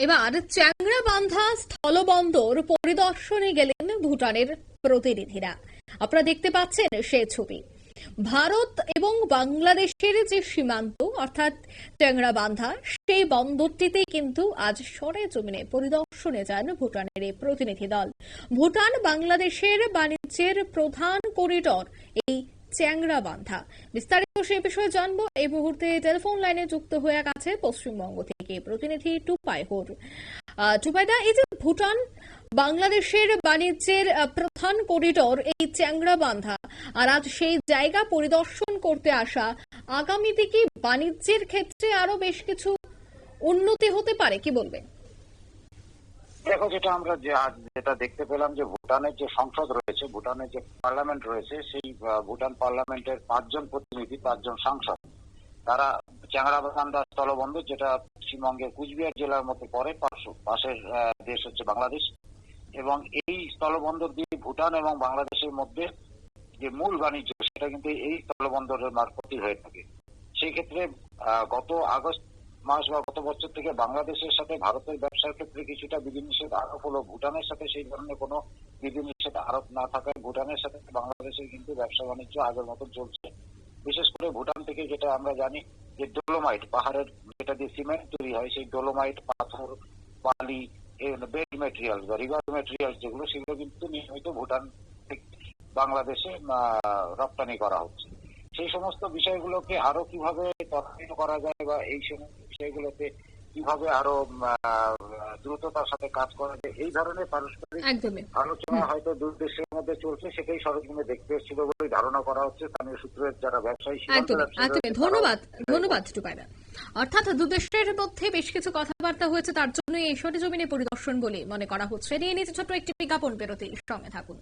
এবার চ্যাংড়াবান্ধা স্থলবন্দর পরিদর্শনে গেলেন ভুটানের প্রতিনিধিরা। আপনারা দেখতে পাচ্ছেন সে ছবি। ভারত এবং বাংলাদেশের যে সীমান্ত অর্থাৎ চ্যাংড়াবান্ধা, সেই বন্দরটিতে কিন্তু আজ সরেজমিনে পরিদর্শনে যান ভুটানের এই প্রতিনিধি দল। ভুটান বাংলাদেশের বাণিজ্যের প্রধান করিডর এই চ্যাংড়াবান্ধা। বিস্তারিত সে বিষয়ে জানবো। এই মুহূর্তে টেলিফোন লাইনে যুক্ত হয়ে গেছে পশ্চিমবঙ্গ থেকে প্রতিনিধি টুপাই হোর। টুপাইদা, এই যে ভুটান বাংলাদেশের বাণিজ্যের প্রধান করিডর এই চ্যাংড়াবান্ধা, আর আজ সেই জায়গা পরিদর্শন করতে আসা, আগামীতে কি বাণিজ্যের ক্ষেত্রে আরো বেশ কিছু উন্নতি হতে পারে, কি বলবেন? দেখো, যেটা দেখতে পেলাম যে ভুটানের যে সংসদ রয়েছে, ভুটানের যে পার্লামেন্ট রয়েছে, সেই ভুটান পার্লামেন্টের 5 জন প্রতিনিধি, 5 জন সাংসদ, তারা চ্যাংড়াবান্ধা স্থলবন্দর, যেটা পশ্চিমবঙ্গের কুচবিহার জেলার মধ্যে পড়ে, পাশের দেশ হচ্ছে বাংলাদেশ, এবং এই স্থলবন্দর দিয়ে ভুটান এবং বাংলাদেশের মধ্যে যে মূল বাণিজ্য, সেটা কিন্তু এই স্থলবন্দরের মারফতই হয়ে থাকে। সেই ক্ষেত্রে গত আগস্ট মাস বা গত বছর থেকে বাংলাদেশের সাথে ভারতের ব্যবসার ক্ষেত্রে কিছুটা বিধিনিষেধ আরোপ হলো। ভুটানের সাথে সেই ধরনের কোনো বিধিনিষেধ আরোপ না থাকায় ভুটানের সাথে বাংলাদেশের কিন্তু ব্যবসা বাণিজ্য আগের মতো চলছে। বিশেষ করে ভুটান থেকে যেটা আমরা জানি যে ডোলোমাইট, পাহাড়ের যেটা দিয়ে সিমেন্ট তৈরি হয়, সেই ডোলোমাইট, পাথর, বালি, বেড মেটেরিয়াল বা রিভার মেটেরিয়াল যেগুলো, সেগুলো কিন্তু নিয়মিত ভুটান থেকে বাংলাদেশে রপ্তানি করা হচ্ছে। সেই সমস্ত বিষয়গুলোকে আরো কিভাবে ত্বরান্বিত করা যায় বা এই সমস্ত বিষয়গুলোতে কিভাবে আরো দ্রুততার সাথে কাজ করা যায়, এই ধরনের পারস্পরিক আলোচনা হয়তো দুই দেশের মধ্যে চলছে। সেটাই সরজমিনে দেখতে এসেছিল বলে ধারণা করা হচ্ছে স্থানীয় সূত্রের যারা ব্যবসায়ী। ধন্যবাদ টুপাইদা। অর্থাৎ দুদেশের মধ্যে বেশ কিছু কথাবার্তা হয়েছে, তার জন্য এই সরেজমিনে পরিদর্শন বলে মনে করা হচ্ছে। নিয়ে নিচে ছোট্ট একটি বিজ্ঞাপন বিরতি, সঙ্গে থাকুন।